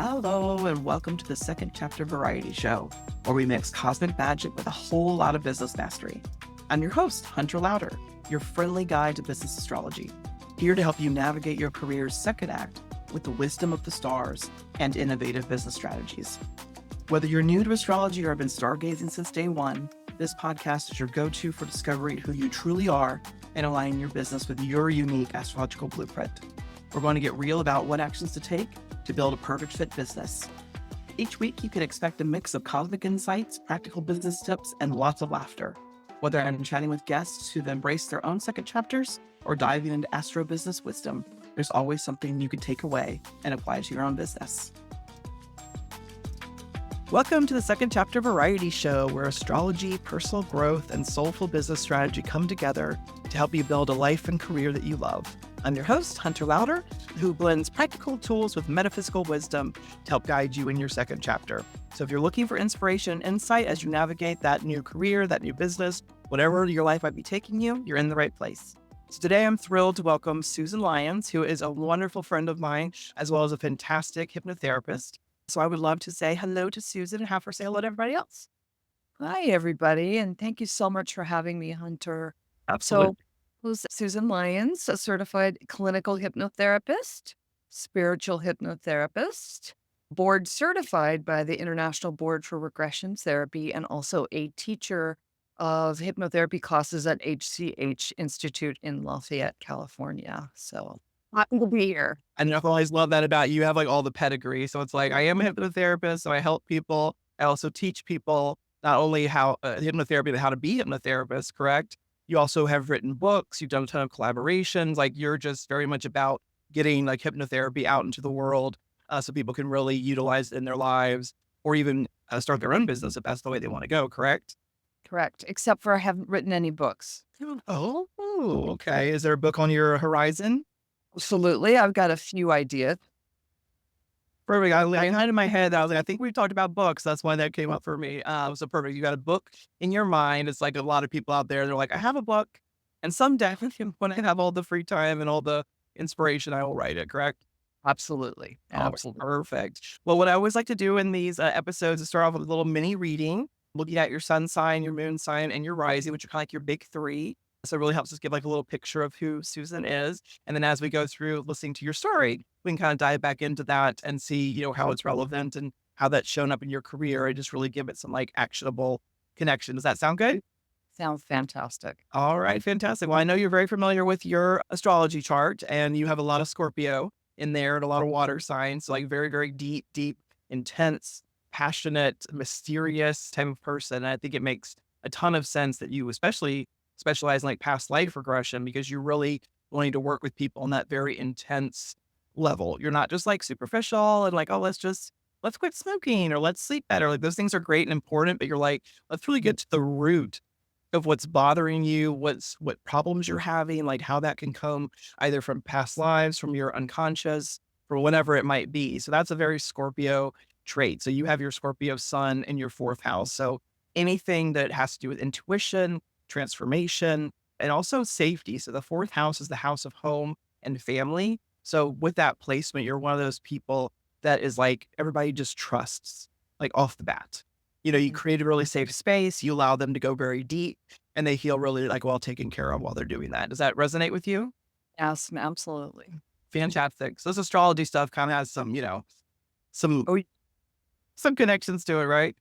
Hello, and welcome to the Second Chapter Variety Show, where we mix cosmic magic with a whole lot of business mastery. I'm your host, Hunter Louder, your friendly guide to business astrology, here to help you navigate your career's second act with the wisdom of the stars and innovative business strategies. Whether you're new to astrology or have been stargazing since day one, this podcast is your go-to for discovering who you truly are and aligning your business with your unique astrological blueprint. We're going to get real about what actions to take to build a perfect fit business. Each week, you can expect a mix of cosmic insights, practical business tips, and lots of laughter. Whether I'm chatting with guests who've embraced their own second chapters or diving into astro business wisdom, there's always something you can take away and apply to your own business. Welcome to the Second Chapter Variety Show, where astrology, personal growth, and soulful business strategy come together to help you build a life and career that you love. I'm your host, Hunter Louder, who blends practical tools with metaphysical wisdom to help guide you in your second chapter. So if you're looking for inspiration and insight as you navigate that new career, that new business, whatever your life might be taking you, you're in the right place. So today I'm thrilled to welcome Susan Lyons, who is a wonderful friend of mine, as well as a fantastic hypnotherapist. So I would love to say hello to Susan and have her say hello to everybody else. Hi, everybody, and thank you so much for having me, Hunter. Absolutely. Who's Susan Lyons, a certified clinical hypnotherapist, spiritual hypnotherapist, board certified by the International Board for Regression Therapy, and also a teacher of hypnotherapy classes at HCH Institute in Lafayette, California. So happy to be here. And I always love that about you. You have like all the pedigree. So it's like, I am a hypnotherapist, so I help people. I also teach people not only how hypnotherapy, but how to be hypnotherapists, correct? You also have written books. You've done a ton of collaborations. Like you're just very much about getting like hypnotherapy out into the world so people can really utilize it in their lives or even start their own business if that's the way they want to go, correct? Correct, except for I haven't written any books. Oh, okay. Is there a book on your horizon? Absolutely. I've got a few ideas. Perfect. I had in my head, I was like, I think we talked about books. That's why that came up for me. So perfect. You got a book in your mind. It's like a lot of people out there. They're like, I have a book. And someday when I have all the free time and all the inspiration, I will write it. Correct? Absolutely. Oh, Absolutely. perfect. Well, what I always like to do in these episodes is start off with a little mini reading, looking at your sun sign, your moon sign, and your rising, which are kind of like your big three. So it really helps us give like a little picture of who Susan is. And then as we go through listening to your story, we can kind of dive back into that and see, how it's relevant and how that's shown up in your career and just really give it some like actionable connection. Does that sound good? Sounds fantastic. All right, fantastic. Well, I know you're very familiar with your astrology chart and you have a lot of Scorpio in there and a lot of water signs, so like very, very deep, intense, passionate, mysterious type of person. And I think it makes a ton of sense that you especially specialize in like past life regression because you're really wanting to work with people on that very intense level. You're not just like superficial and like, oh, let's quit smoking or let's sleep better. Like those things are great and important, but you're like, let's really get to the root of what's bothering you, what problems you're having, like how that can come either from past lives, from your unconscious, for whatever it might be. So that's a very Scorpio trait. So you have your Scorpio sun in your fourth house. So anything that has to do with intuition, transformation, and also safety. So the fourth house is the house of home and family. So with that placement, you're one of those people that is like everybody just trusts, like off the bat. You create a really safe space, you allow them to go very deep, and they feel really like well taken care of while they're doing that. Does that resonate with you? Yes, absolutely. Fantastic. So this astrology stuff kind of has some, some Oh, some connections to it, right?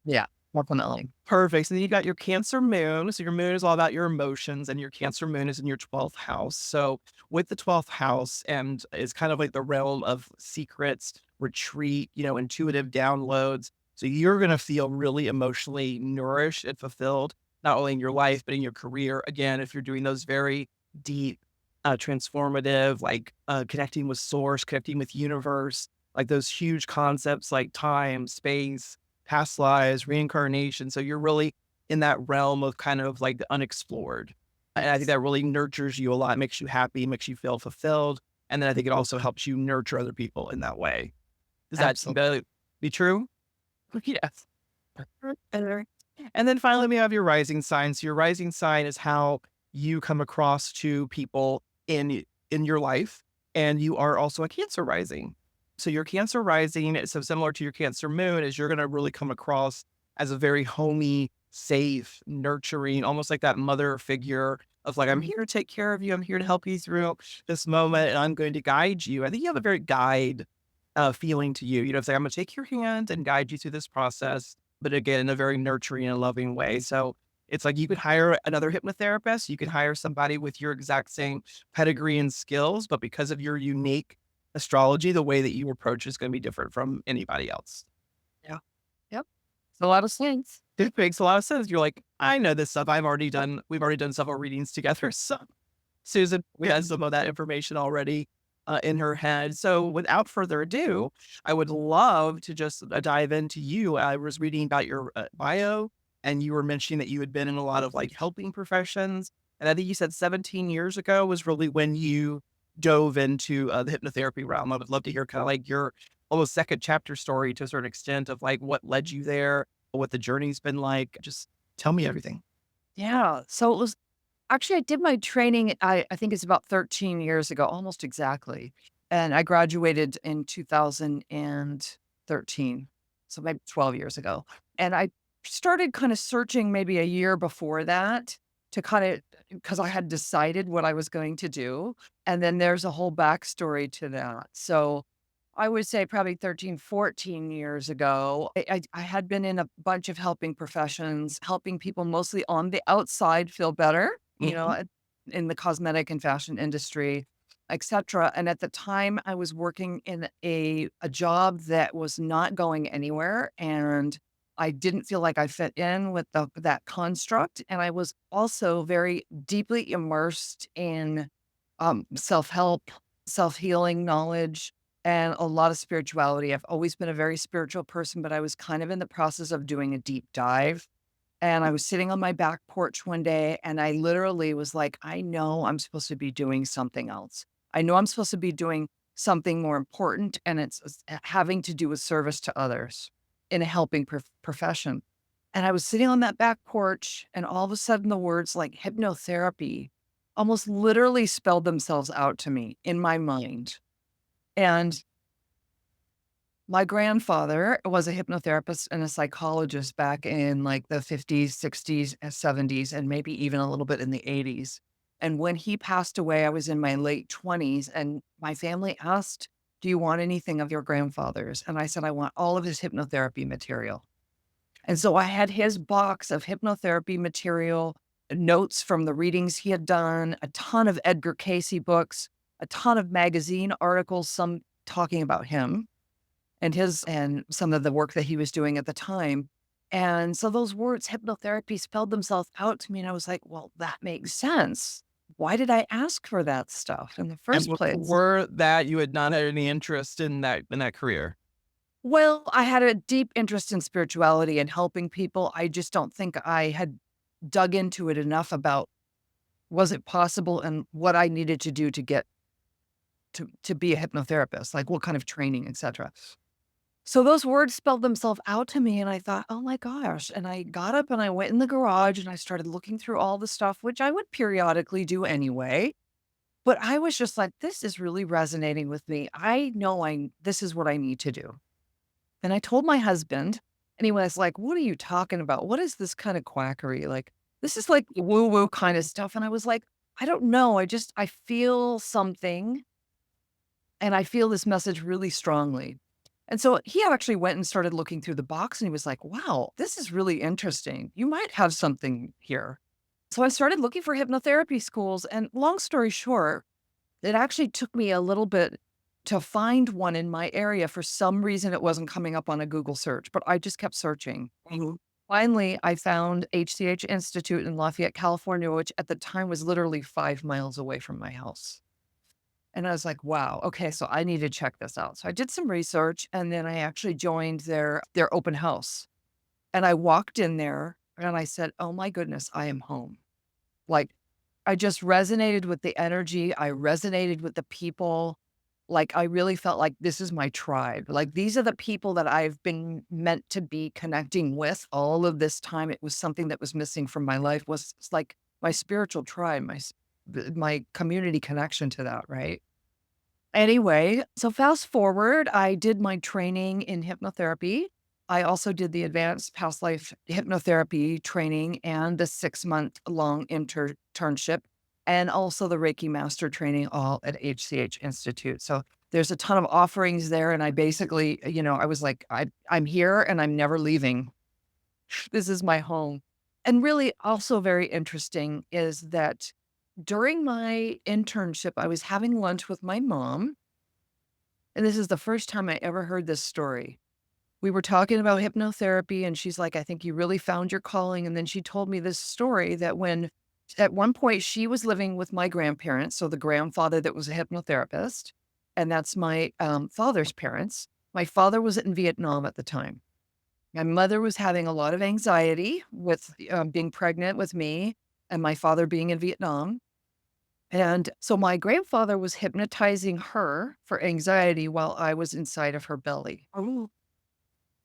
yeah, definitely. Perfect. So then you got your Cancer moon. So your moon is all about your emotions, and your Cancer moon is in your 12th house. So with the 12th house, and is kind of like the realm of secrets, retreat, intuitive downloads. So you're going to feel really emotionally nourished and fulfilled, not only in your life, but in your career. Again, if you're doing those very deep, transformative, like connecting with source, connecting with universe, like those huge concepts like time, space, past lives, reincarnation. So you're really in that realm of kind of like the unexplored. And I think that really nurtures you a lot, makes you happy, makes you feel fulfilled. And then I think it also helps you nurture other people in that way. Does that be true? Yes. And then finally, we have your rising sign. So your rising sign is how you come across to people in your life. And you are also a Cancer rising. So your Cancer rising, so similar to your Cancer moon, is you're going to really come across as a very homey, safe, nurturing, almost like that mother figure of like, I'm here to take care of you. I'm here to help you through this moment and I'm going to guide you. I think you have a very guide feeling to you. You know, it's like, I'm going to take your hand and guide you through this process, but again, in a very nurturing and loving way. So it's like you could hire another hypnotherapist, you could hire somebody with your exact same pedigree and skills, but because of your unique astrology, the way that you approach is going to be different from anybody else. Yeah. Yep. It's a lot of swings. It makes a lot of sense. You're like, I know this stuff. We've already done several readings together. So Susan, we had some of that information already in her head. So without further ado, I would love to just dive into you. I was reading about your bio and you were mentioning that you had been in a lot of like helping professions. And I think you said 17 years ago was really when you dove into the hypnotherapy realm. I would love to hear kind of like your almost second chapter story to a certain extent of like what led you there, what the journey's been like. Just tell me everything. Yeah. So it was actually, I did my training, I think it's about 13 years ago, almost exactly. And I graduated in 2013. So maybe 12 years ago. And I started kind of searching maybe a year before that to kind of, because I had decided what I was going to do. And then there's a whole backstory to that. So I would say probably 13, 14 years ago, I had been in a bunch of helping professions, helping people mostly on the outside feel better, Mhm. in the cosmetic and fashion industry, etc. And at the time, I was working in a job that was not going anywhere, and I didn't feel like I fit in with that construct. And I was also very deeply immersed in self help, self healing knowledge and a lot of spirituality. I've always been a very spiritual person, but I was kind of in the process of doing a deep dive. And I was sitting on my back porch one day and I literally was like, I know I'm supposed to be doing something else. I know I'm supposed to be doing something more important, and it's having to do with service to others in a helping profession. And I was sitting on that back porch, and all of a sudden, the words like hypnotherapy almost literally spelled themselves out to me in my mind. And my grandfather was a hypnotherapist and a psychologist back in like the 50s, 60s, and 70s, and maybe even a little bit in the 80s. And when he passed away, I was in my late 20s, and my family asked, do you want anything of your grandfather's? And I said, I want all of his hypnotherapy material. And so I had his box of hypnotherapy material, notes from the readings he had done, a ton of Edgar Casey books, a ton of magazine articles, some talking about him and some of the work that he was doing at the time. And so those words, hypnotherapy, spelled themselves out to me. And I was like, well, that makes sense. Why did I ask for that stuff in the And first place? before that, you had not had any interest in that career. Well, I had a deep interest in spirituality and helping people. I just don't think I had dug into it enough about was it possible and what I needed to do to get to be a hypnotherapist, like what kind of training, etc. So those words spelled themselves out to me and I thought, "Oh my gosh." And I got up and I went in the garage and I started looking through all the stuff, which I would periodically do anyway. But I was just like, this is really resonating with me. I know this is what I need to do. And I told my husband, and he was like, "What are you talking about? What is this kind of quackery? Like, this is like woo-woo kind of stuff." And I was like, "I don't know. I feel something and I feel this message really strongly." And so he actually went and started looking through the box and he was like, "Wow, this is really interesting. You might have something here." So I started looking for hypnotherapy schools. And long story short, it actually took me a little bit to find one in my area. For some reason, it wasn't coming up on a Google search, but I just kept searching. Mhm. Finally, I found HCH Institute in Lafayette, California, which at the time was literally 5 miles away from my house. And I was like, wow, okay, so I need to check this out. So I did some research and then I actually joined their open house. And I walked in there and I said, oh my goodness, I am home. Like, I just resonated with the energy. I resonated with the people. Like, I really felt like this is my tribe. Like, these are the people that I've been meant to be connecting with all of this time. It was something that was missing from my life was it's like my spiritual tribe, my community connection to that, right? Anyway, so fast forward, I did my training in hypnotherapy. I also did the advanced past life hypnotherapy training and the 6-month long internship, and also the Reiki master training, all at HCH Institute. So there's a ton of offerings there. And I basically, I was like, I'm here and I'm never leaving. This is my home. And really, also very interesting is that during my internship, I was having lunch with my mom. And this is the first time I ever heard this story. We were talking about hypnotherapy, and she's like, I think you really found your calling. And then she told me this story that when at one point she was living with my grandparents, so the grandfather that was a hypnotherapist, and that's my father's parents. My father was in Vietnam at the time. My mother was having a lot of anxiety with being pregnant with me and my father being in Vietnam. And so my grandfather was hypnotizing her for anxiety while I was inside of her belly. Oh,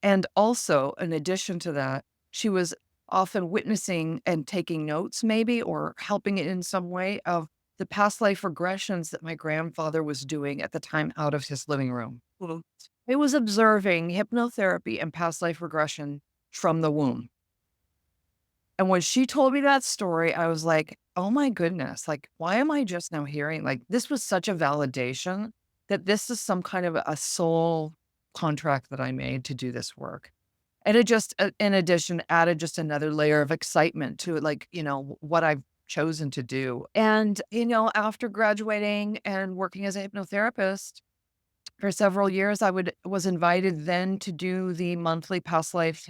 And also, in addition to that, she was often witnessing and taking notes, maybe, or helping it in some way of the past life regressions that my grandfather was doing at the time out of his living room. well, It was observing hypnotherapy and past life regression from the womb. And when she told me that story, I was like, oh my goodness, like, why am I just now hearing? Like, this was such a validation that this is some kind of a soul contract that I made to do this work. And it just, in addition, added just another layer of excitement to it, like, what I've chosen to do. And, after graduating and working as a hypnotherapist, for several years, was invited then to do the monthly past life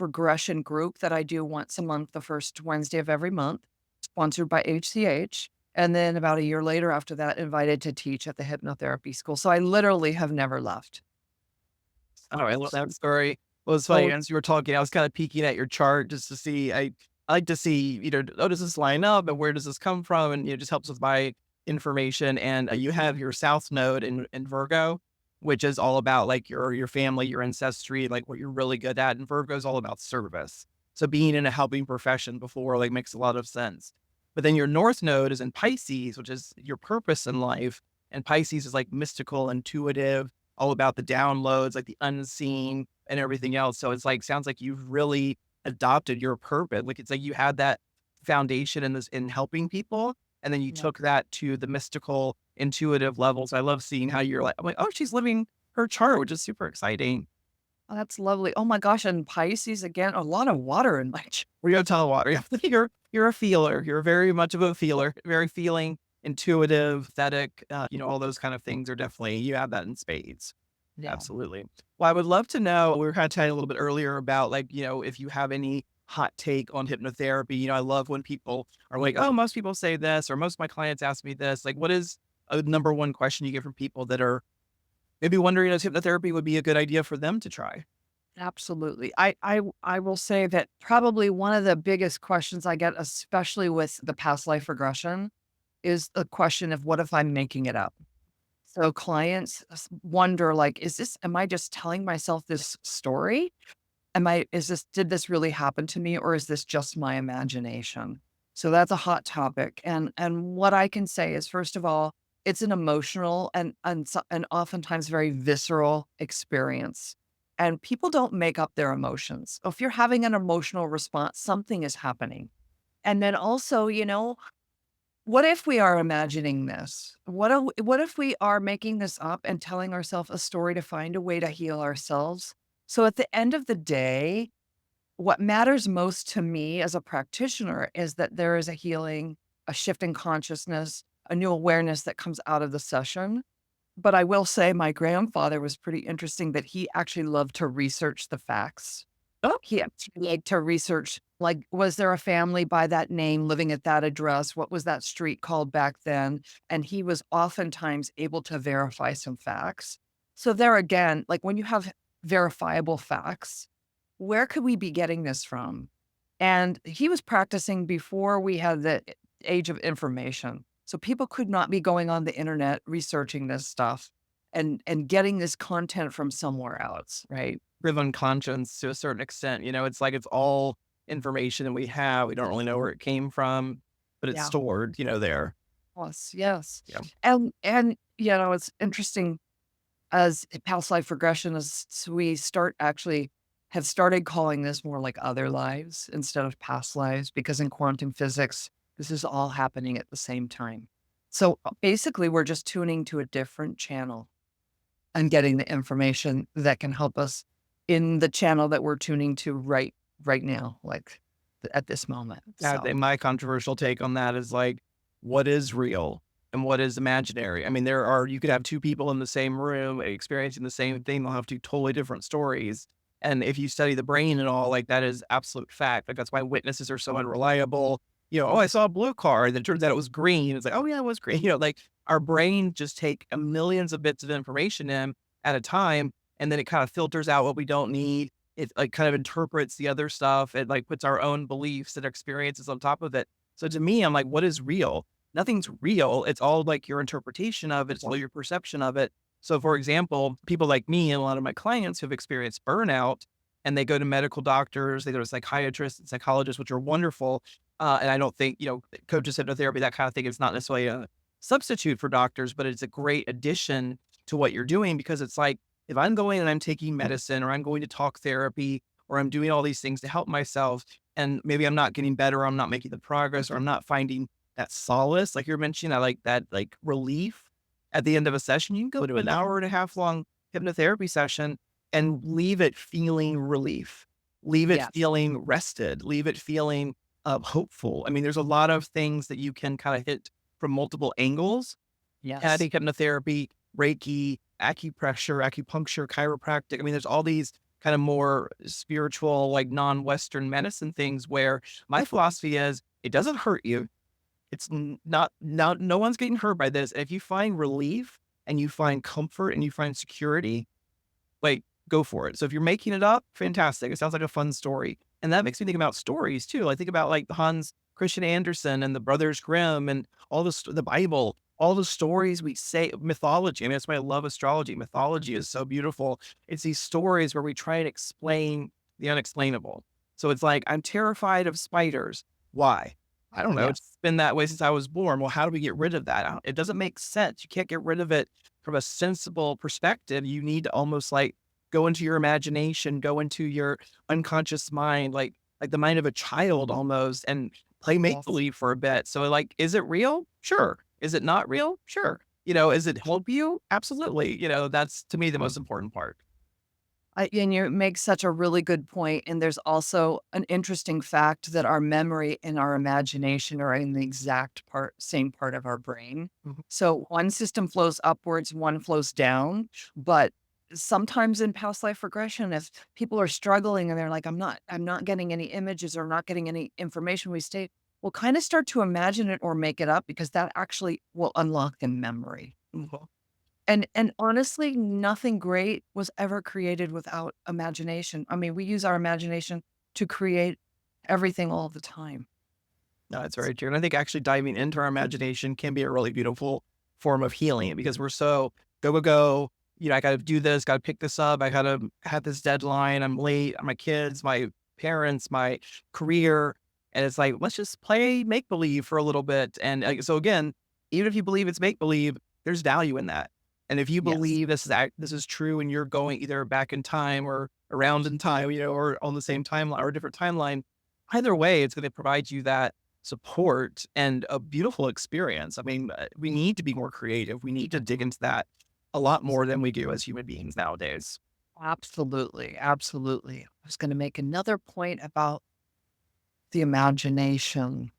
regression group that I do once a month, the first Wednesday of every month, sponsored by HCH. And then about a year later after that, invited to teach at the hypnotherapy school. So I literally have never left. oh, I love that story. Well, it's funny, Oh, as you were talking, I was kind of peeking at your chart just to see. I like to see, oh, does this line up and where does this come from? And it just helps with my information. And you have your South Node in Virgo, which is all about like your family, your ancestry, like what you're really good at. And Virgo is all about service. So being in a helping profession before like makes a lot of sense. But then your North Node is in Pisces, which is your purpose in life. And Pisces is like mystical, intuitive, all about the downloads, like the unseen and everything else. So it's like, sounds like you've really adopted your purpose. Like it's like you had that foundation in this in helping people. And then you yeah. took that to the mystical, intuitive levels. I love seeing how you're like, I'm like, oh, she's living her chart, which is super exciting. Oh, that's lovely. Oh my gosh. And Pisces, again, a lot of water in my We go tell water. You're a feeler. You're very much of a feeler, very feeling, intuitive, aesthetic. All those kind of things are definitely you have that in spades. Yeah. Absolutely. Well, I would love to know, we were kind of chatting a little bit earlier about like, if you have any hot take on hypnotherapy. I love when people are like, oh, most people say this, or most of my clients ask me this. Like, what is a number one question you get from people that are maybe wondering if hypnotherapy would be a good idea for them to try? Absolutely. I will say that probably one of the biggest questions I get, especially with the past life regression, is the question of what if I'm making it up? So clients wonder, like, am I just telling myself this story? Did this really happen to me, or is this just my imagination? So that's a hot topic. And what I can say is, first of all, it's an emotional and oftentimes very visceral experience. And people don't make up their emotions. If you're having an emotional response, something is happening. And then also, what if we are imagining this? What if we are making this up and telling ourselves a story to find a way to heal ourselves? So at the end of the day, what matters most to me as a practitioner is that there is a healing, a shift in consciousness, a new awareness that comes out of the session. But I will say my grandfather was pretty interesting that he actually loved to research the facts. Oh, He actually liked to research, like, was there a family by that name living at that address? What was that street called back then? And he was oftentimes able to verify some facts. So there again, like when you have verifiable facts, where could we be getting this from? And he was practicing before we had the age of information. So people could not be going on the internet researching this stuff and getting this content from somewhere else, right? driven conscience to a certain extent. It's like it's all information that we have. We don't really know where it came from, but it's Yeah. stored, there. Yes, yes. Yeah. And it's interesting as past life regression as we start actually have started calling this more like other lives instead of past lives because in quantum physics, this is all happening at the same time. So basically, we're just tuning to a different channel and getting the information that can help us in the channel that we're tuning to right now, like at this moment. Yeah, So my controversial take on that is like, what is real and what is imaginary? I mean, you could have two people in the same room experiencing the same thing. They'll have two totally different stories. And if you study the brain and all, like that is absolute fact. Like that's why witnesses are so unreliable. Oh, I saw a blue car, and then it turns out it was green. It's like, oh yeah, it was green. Like our brain just take millions of bits of information in at a time, and then it kind of filters out what we don't need. It like kind of interprets the other stuff. It like puts our own beliefs and experiences on top of it. So to me, I'm like, what is real? Nothing's real. It's all like your interpretation of it. It's all your perception of it. So for example, people like me and a lot of my clients who've experienced burnout and they go to medical doctors, they go to psychiatrists and psychologists, which are wonderful. And I don't think, coaches, hypnotherapy, that kind of thing is not necessarily a substitute for doctors, but it's a great addition to what you're doing because it's like, if I'm going and I'm taking medicine or I'm going to talk therapy or I'm doing all these things to help myself and maybe I'm not getting better, or I'm not making the progress or I'm not finding that solace, like you're mentioning, I like that like relief at the end of a session. You can go to an hour and a half long hypnotherapy session and leave it feeling relief, leave it yes, feeling rested, leave it feeling hopeful. I mean, there's a lot of things that you can kind of hit from multiple angles. yes, Adding hypnotherapy, Reiki, acupressure, acupuncture, chiropractic. I mean, there's all these kind of more spiritual, like non-Western medicine things where my philosophy is it doesn't hurt you. It's not, no one's getting hurt by this. If you find relief and you find comfort and you find security, like, go for it. So if you're making it up, fantastic. It sounds like a fun story. And that makes me think about stories too. I think about like Hans Christian Andersen and the Brothers Grimm and all the Bible, all the stories we say, mythology. I mean, that's why I love astrology. Mythology is so beautiful. It's these stories where we try and explain the unexplainable. So it's like, I'm terrified of spiders. Why? I don't know. It's yes. been that way since I was born. Well, how do we get rid of that? It doesn't make sense. You can't get rid of it from a sensible perspective. You need to almost like go into your imagination, go into your unconscious mind, like the mind of a child almost, and play make Yes. believe for a bit. So like, is it real? Sure. Is it not real? Sure. Is it help you? Absolutely. That's to me the most important part. And you make such a really good point, and there's also an interesting fact that our memory and our imagination are in the exact same part of our brain. Mhm. So one system flows upwards, one flows down, but sometimes in past life regression, if people are struggling and they're like, I'm not getting any images or not getting any information, we'll kind of start to imagine it or make it up because that actually will unlock the memory. Mhm. And honestly, nothing great was ever created without imagination. I mean, we use our imagination to create everything all the time. No, it's very true. And I think actually diving into our imagination can be a really beautiful form of healing because we're so go, go, go. I got to do this, got to pick this up. I got to have this deadline. I'm late. My kids, my parents, my career. And it's like, let's just play make believe for a little bit. And so again, even if you believe it's make believe, there's value in that. And if you Yes, believe this is true and you're going either back in time or around in time, or on the same timeline or a different timeline, either way, it's going to provide you that support and a beautiful experience. I mean, we need to be more creative. We need to dig into that a lot more than we do as human beings nowadays. absolutely. Absolutely. I was going to make another point about the imagination.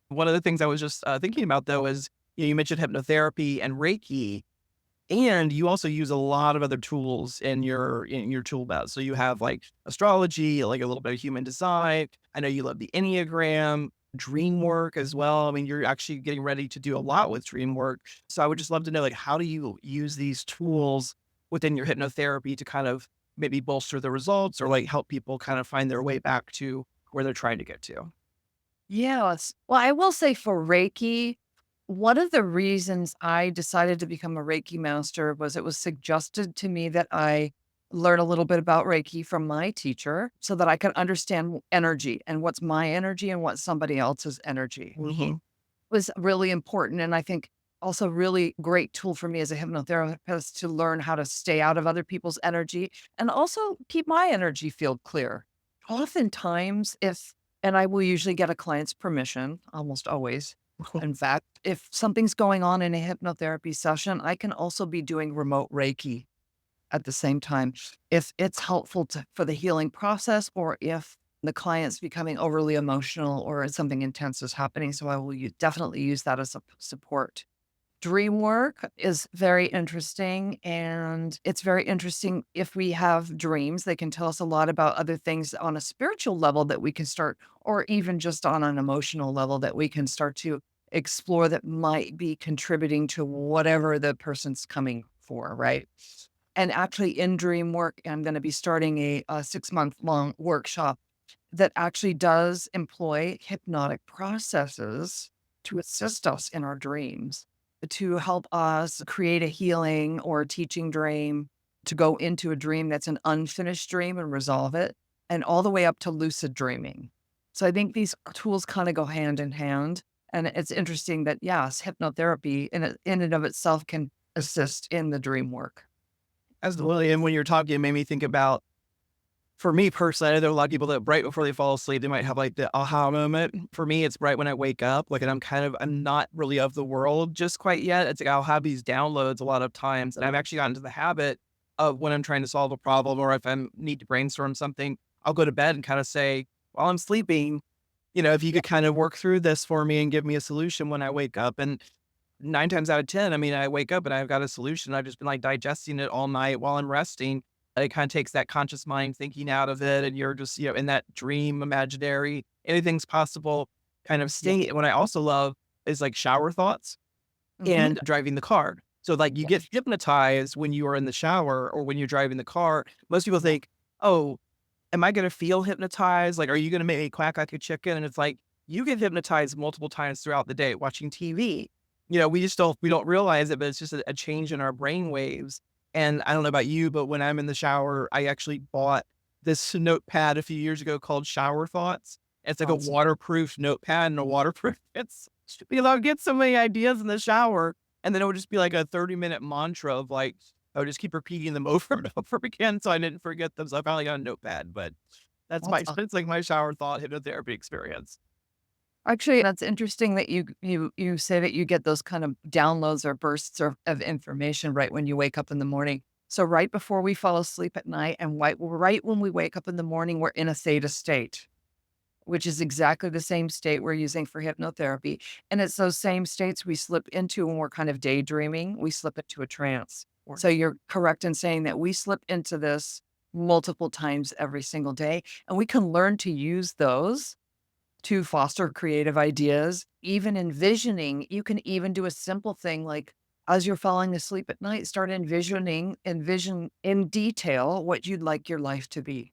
One of the things I was just thinking about though is you mentioned hypnotherapy and Reiki, and you also use a lot of other tools in your tool belt. So you have like astrology, like a little bit of human design. I know you love the Enneagram, dream work as well. I mean, you're actually getting ready to do a lot with dream work. So I would just love to know, like, how do you use these tools within your hypnotherapy to kind of maybe bolster the results or like help people kind of find their way back to where they're trying to get to? Yes. Well, I will say for Reiki, one of the reasons I decided to become a Reiki master was it was suggested to me that I learn a little bit about Reiki from my teacher so that I could understand energy and what's my energy and what's somebody else's energy. Mhm. was really important. And I think also really great tool for me as a hypnotherapist to learn how to stay out of other people's energy and also keep my energy field clear. Oftentimes, and I will usually get a client's permission, almost always. In fact, if something's going on in a hypnotherapy session, I can also be doing remote Reiki at the same time if it's helpful for the healing process or if the client's becoming overly emotional or something intense is happening. So I will definitely use that as a support. Dream work is very interesting. And it's very interesting if we have dreams, they can tell us a lot about other things on a spiritual level that we can start, or even just on an emotional level that we can start to explore that might be contributing to whatever the person's coming for, right? And actually, in dream work, I'm going to be starting a 6-month long workshop that actually does employ hypnotic processes to assist us in our dreams, to help us create a healing or a teaching dream, to go into a dream that's an unfinished dream and resolve it, and all the way up to lucid dreaming. So I think these tools kind of go hand in hand. And it's interesting that, yes, hypnotherapy in and of itself can assist in the dream work. Absolutely. And when you're talking, it made me think about, for me personally, I know there are a lot of people that right before they fall asleep, they might have like the aha moment. For me, it's right when I wake up, like, and I'm not really of the world just quite yet. It's like I'll have these downloads a lot of times. And I've actually gotten into the habit of when I'm trying to solve a problem or if I need to brainstorm something, I'll go to bed and kind of say, while I'm sleeping, if you Yeah. could kind of work through this for me and give me a solution when I wake up. And 9 times out of 10, I mean, I wake up and I've got a solution. I've just been like digesting it all night while I'm resting. And it kind of takes that conscious mind thinking out of it. And you're just, in that dream, imaginary, anything's possible kind of Yeah. state. What I also love is like shower thoughts Hmm. and driving the car. So like you Yeah. get hypnotized when you are in the shower or when you're driving the car. Most people think, oh, am I gonna feel hypnotized? Like, are you gonna make me quack like a chicken? And it's like, you get hypnotized multiple times throughout the day watching TV. We don't realize it, but it's just a change in our brain waves. And I don't know about you, but when I'm in the shower, I actually bought this notepad a few years ago called Shower Thoughts. It's like a Awesome. waterproof notepad and a waterproof it's I'll get so many ideas in the shower. And then it would just be like a 30-minute mantra of like, I would just keep repeating them over and over again so I didn't forget them. So I finally got a notepad, but That's it's like my shower thought hypnotherapy experience. actually, that's interesting that you say that you get those kind of downloads or bursts of information right when you wake up in the morning. So right before we fall asleep at night and right when we wake up in the morning, we're in a theta state, which is exactly the same state we're using for hypnotherapy. And it's those same states we slip into when we're kind of daydreaming, we slip into a trance. Or So you're correct in saying that we slip into this multiple times every single day, and we can learn to use those to foster creative ideas, even envisioning. You can even do a simple thing like as you're falling asleep at night, start envision in detail what you'd like your life to be.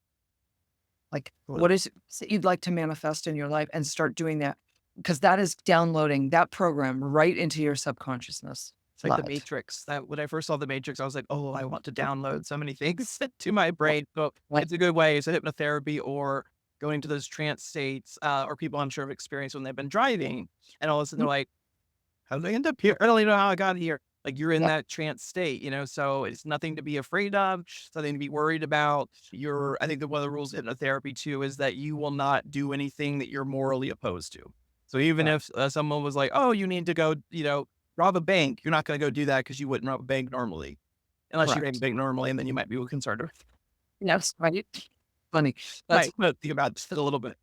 Like, what is it that you'd like to manifest in your life and start doing that? Because that is downloading that program right into your subconsciousness. It's like The Love it. Matrix. That when I first saw The Matrix, I was like, "Oh, I want to download so many things to my brain." So Like, it's a good way. It's a hypnotherapy or going to those trance states, or people I'm sure have experienced when they've been driving, and all of a sudden they're mm, like, "How did I end up here? I don't even know how I got here." Like you're in yeah, that trance state, so it's nothing to be afraid of, something to be worried about. I think that one of the rules of hypnotherapy too is that you will not do anything that you're morally opposed to. So even yeah, if someone was like, "Oh, you need to go, rob a bank," you're not going to go do that because you wouldn't rob a bank normally, unless you rob a correct. bank normally, and then you might be concerned. Yes, right. Funny. That's Might think about it a little bit.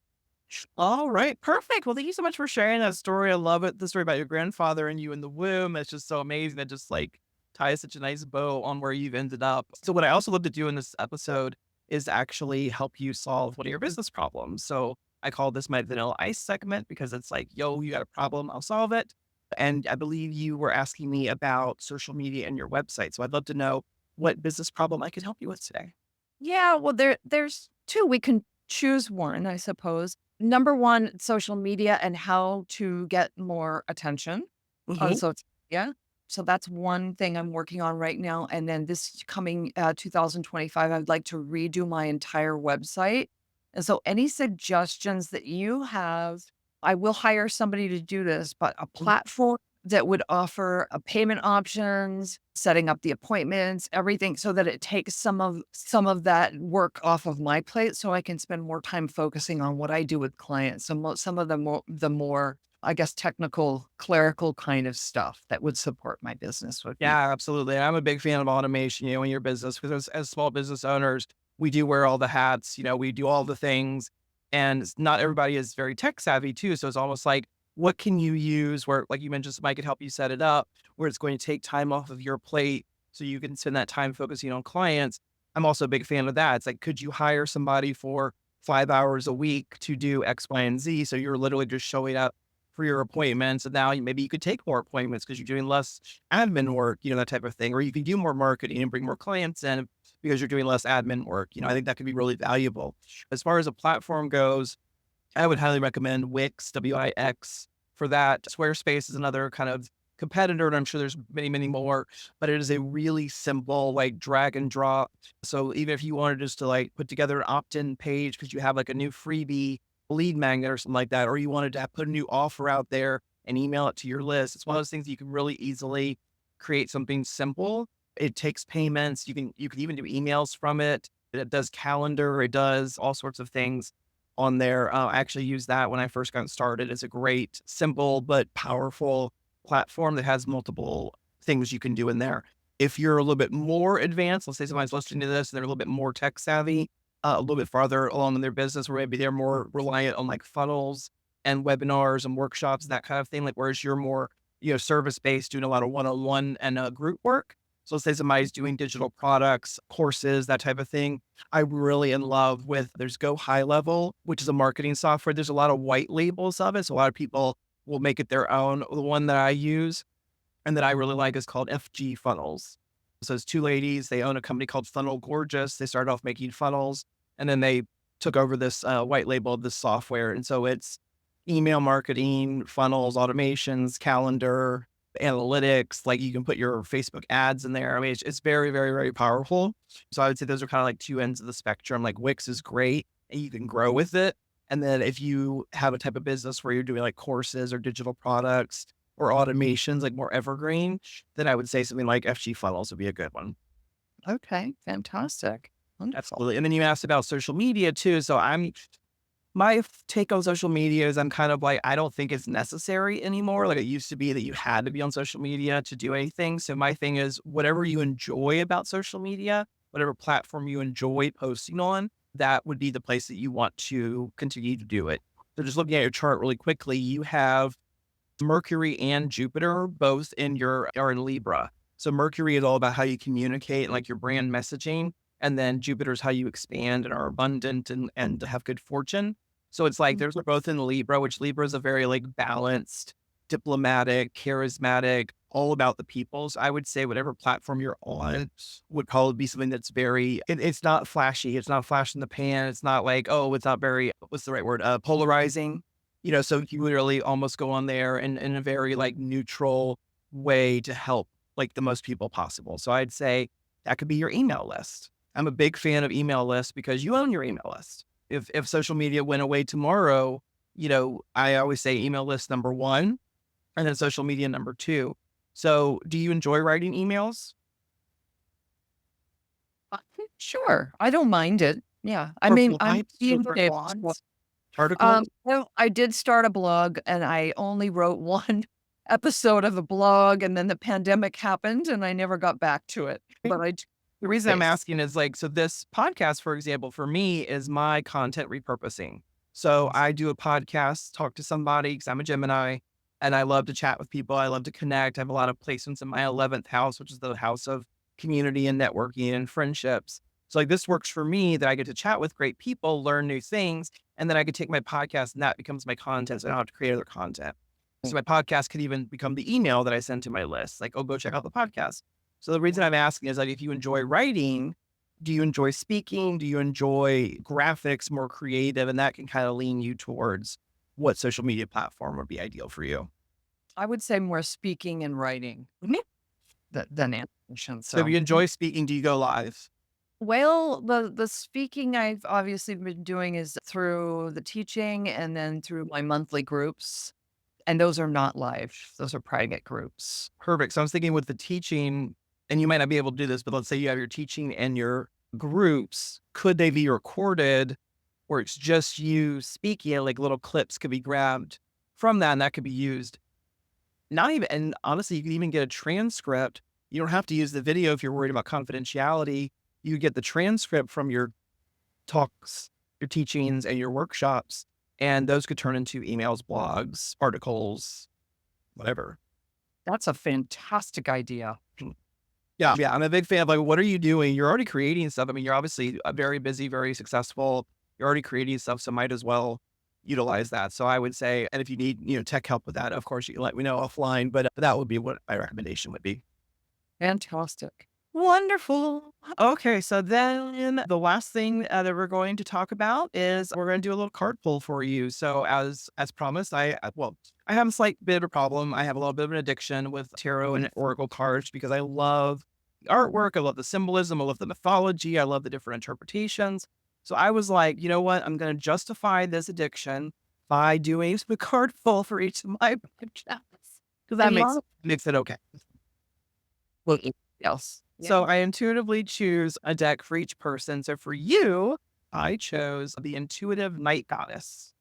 All right, perfect. Well, thank you so much for sharing that story. I love it. The story about your grandfather and you in the womb. It's just so amazing. That just like ties such a nice bow on where you've ended up. So, what I also love to do in this episode is actually help you solve one of your business problems. So, I call this my vanilla ice segment because it's like, yo, you got a problem, I'll solve it. And I believe you were asking me about social media and your website. So, I'd love to know what business problem I could help you with today. yeah, well, there's 2. We can choose one, I suppose. Number 1, social media and how to get more attention on Hmm. social media. So that's one thing I'm working on right now, and then this coming, 2025, I'd like to redo my entire website, and so any suggestions that you have I will hire somebody to do this, but a platform that would offer payment options, setting up the appointments, everything so that it takes some of that work off of my plate so I can spend more time focusing on what I do with clients. Some of the more I guess technical clerical kind of stuff that would support my business would be Yeah, absolutely. I'm a big fan of automation, in your business because as small business owners, we do wear all the hats, we do all the things and not everybody is very tech savvy too. So it's almost like, what can you use where, like you mentioned, somebody could help you set it up where it's going to take time off of your plate so you can spend that time focusing on clients. I'm also a big fan of that. It's like, could you hire somebody for 5 hours a week to do X, Y, and Z? So you're literally just showing up for your appointments. And now maybe you could take more appointments because you're doing less admin work, that type of thing. Or you can do more marketing and bring more clients in because you're doing less admin work. I think that could be really valuable. As far as a platform goes, I would highly recommend Wix, WIX for that. Squarespace is another kind of competitor, and I'm sure there's many, many more, but it is a really simple, like drag and drop. So even if you wanted just to like put together an opt-in page because you have like a new freebie lead magnet or something like that, or you wanted to put a new offer out there and email it to your list, it's one of those things you can really easily create something simple. It takes payments. You can even do emails from it. It does calendar. It does all sorts of things on there. I actually used that when I first got started. It's a great, simple, but powerful platform that has multiple things you can do in there. If you're a little bit more advanced, let's say somebody's listening to this and they're a little bit more tech savvy, a little bit farther along in their business, where maybe they're more reliant on like funnels and webinars and workshops, that kind of thing. Like, whereas you're more, service based, doing a lot of one-on-one and group work. So let's say somebody's doing digital products, courses, that type of thing. I'm really in love with there's Go High Level, which is a marketing software. There's a lot of white labels of it. So a lot of people will make it their own. The one that I use and that I really like is called FG Funnels. So it's two ladies. They own a company called Funnel Gorgeous. They started off making funnels and then they took over this white label of this software. And so it's email marketing, funnels, automations, calendar, analytics. Like you can put your Facebook ads in there. I mean, it's very, very, very powerful. So I would say those are kind of like two ends of the spectrum. Like Wix is great and you can grow with it. And then if you have a type of business where you're doing like courses or digital products or automations, like more evergreen, then I would say something like FG Funnels would be a good one. okay, fantastic. Wonderful. Absolutely. And then you asked about social media too. So my take on social media is I'm kind of like, I don't think it's necessary anymore. Like it used to be that you had to be on social media to do anything. So my thing is whatever you enjoy about social media, whatever platform you enjoy posting on, that would be the place that you want to continue to do it. So just looking at your chart really quickly, you have Mercury and Jupiter both are in Libra. So Mercury is all about how you communicate and like your brand messaging. And then Jupiter is how you expand and are abundant and have good fortune. So it's like there's both in Libra, which Libra is a very like balanced, diplomatic, charismatic, all about the people. So I would say whatever platform you're on would probably be something that's it's not flashy. It's not flash in the pan. It's not like, oh, it's not very, what's the right word? Polarizing. So you literally almost go on there and in a very like neutral way to help like the most people possible. So I'd say that could be your email list. I'm a big fan of email lists because you own your email list. If social media went away tomorrow, I always say email list number one and then social media number two. So do you enjoy writing emails Uh, sure, I don't mind it. Yeah, I or mean, I'm blogs being or able to blogs, articles? well, I did start a blog and I only wrote 1 episode of a blog, and then the pandemic happened and I never got back to it, but I do The reason I'm base. asking is like, so this podcast, for example, for me is my content repurposing. So I do a podcast, talk to somebody because I'm a Gemini and I love to chat with people. I love to connect. I have a lot of placements in my 11th house, which is the house of community and networking and friendships. So like this works for me that I get to chat with great people, learn new things, and then I could take my podcast and that becomes my content. So I don't have to create other content. So my podcast could even become the email that I send to my list. Like, oh, go check out the podcast. So the reason I'm asking is like, if you enjoy writing, do you enjoy speaking? Do you enjoy graphics, more creative? And that can kind of lean you towards what social media platform would be ideal for you. I would say more speaking and writing than animation, So if so you enjoy speaking, do you go live? Well, the speaking I've obviously been doing is through the teaching and then through my monthly groups, and those are not live. Those are private groups. Perfect. So I was thinking with the teaching, and you might not be able to do this, but let's say you have your teaching and your groups, could they be recorded where it's just you speaking, like little clips could be grabbed from that and that could be used? Not even, and honestly, you can even get a transcript. You don't have to use the video if you're worried about confidentiality. You get the transcript from your talks, your teachings, and your workshops, and those could turn into emails, blogs, articles, whatever. That's a fantastic idea. Yeah. Yeah. I'm a big fan of like, what are you doing? You're already creating stuff. I mean, you're obviously very busy, very successful. You're already creating stuff. So might as well utilize that. So I would say, and if you need, tech help with that, of course, you can let me know offline, but that would be what my recommendation would be. Fantastic. Wonderful. Okay. So then the last thing that we're going to talk about is we're going to do a little card pull for you. So as promised, I have a slight bit of a problem. I have a little bit of an addiction with tarot and oracle cards because I love the artwork. I love the symbolism. I love the mythology. I love the different interpretations. So I was like, you know what? I'm going to justify this addiction by doing a card pull for each of my podcasts because that makes it okay. Well, yes. So I intuitively choose a deck for each person. So for you, I chose the Intuitive Night Goddess.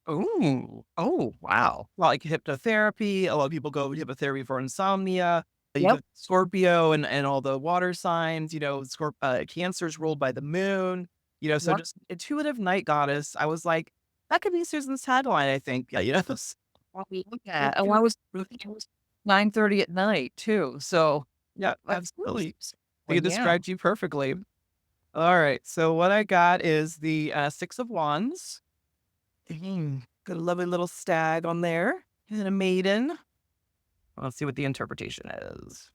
Ooh. Oh, wow. Like hypnotherapy. A lot of people go with hypnotherapy for insomnia. You Yep. got Scorpio and all the water signs, Cancer's ruled by the moon, so Yep. just Intuitive Night Goddess. I was like, that could be Susan's tagline, I think. Yeah, Yeah. Oh, I was it was 9:30 at night too. So yeah, of absolutely. course. They Well, yeah. described you perfectly. All right. So what I got is the Six of Wands. Got a lovely little stag on there and a maiden. Let's see what the interpretation is.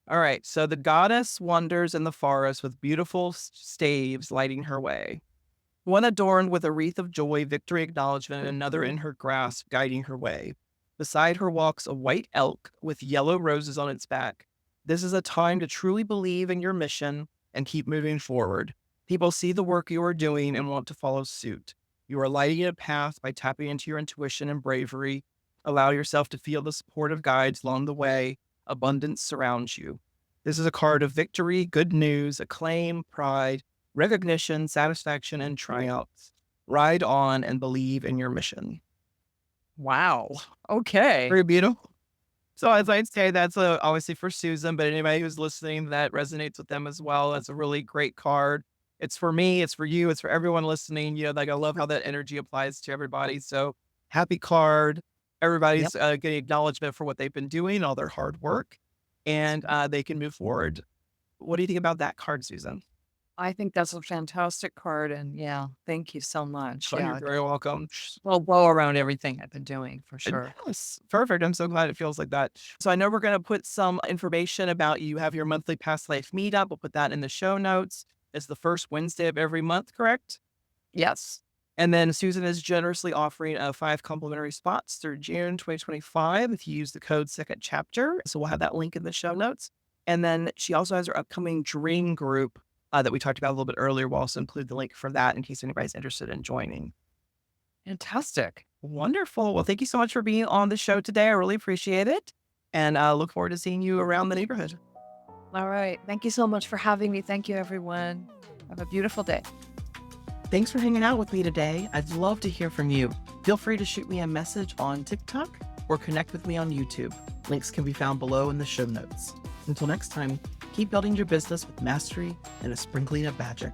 All right. So the goddess wanders in the forest with beautiful staves lighting her way. One adorned with a wreath of joy, victory, acknowledgement, and another in her grasp, guiding her way. Beside her walks a white elk with yellow roses on its back. This is a time to truly believe in your mission and keep moving forward. People see the work you are doing and want to follow suit. You are lighting a path by tapping into your intuition and bravery. Allow yourself to feel the support of guides along the way. Abundance surrounds you. This is a card of victory, good news, acclaim, pride, recognition, satisfaction, and triumph. Ride on and believe in your mission. Wow. Okay. Very beautiful. So as I'd say, that's obviously for Susan, but anybody who's listening that resonates with them as well. That's a really great card. It's for me, it's for you, it's for everyone listening. Like I love how that energy applies to everybody. So happy card. Yep. Everybody's getting acknowledgement for what they've been doing, all their hard work, and they can move forward. What do you think about that card, Susan? I think that's a fantastic card. And yeah, thank you so much. Oh, you're Yeah. very welcome. Well, go around everything I've been doing for sure. Yes, perfect. I'm so glad it feels like that. So I know we're going to put some information about you have your monthly past life meetup. We'll put that in the show notes. It's the first Wednesday of every month, correct? Yes. And then Susan is generously offering 5 complimentary spots through June 2025 if you use the code second chapter. So we'll have that link in the show notes. And then she also has her upcoming dream group that we talked about a little bit earlier. We'll also include the link for that in case anybody's interested in joining. Fantastic. Wonderful. Well, thank you so much for being on the show today. I really appreciate it. And I look forward to seeing you around the neighborhood. All right. Thank you so much for having me. Thank you, everyone. Have a beautiful day. Thanks for hanging out with me today. I'd love to hear from you. Feel free to shoot me a message on TikTok or connect with me on YouTube. Links can be found below in the show notes. Until next time, keep building your business with mastery and a sprinkling of magic.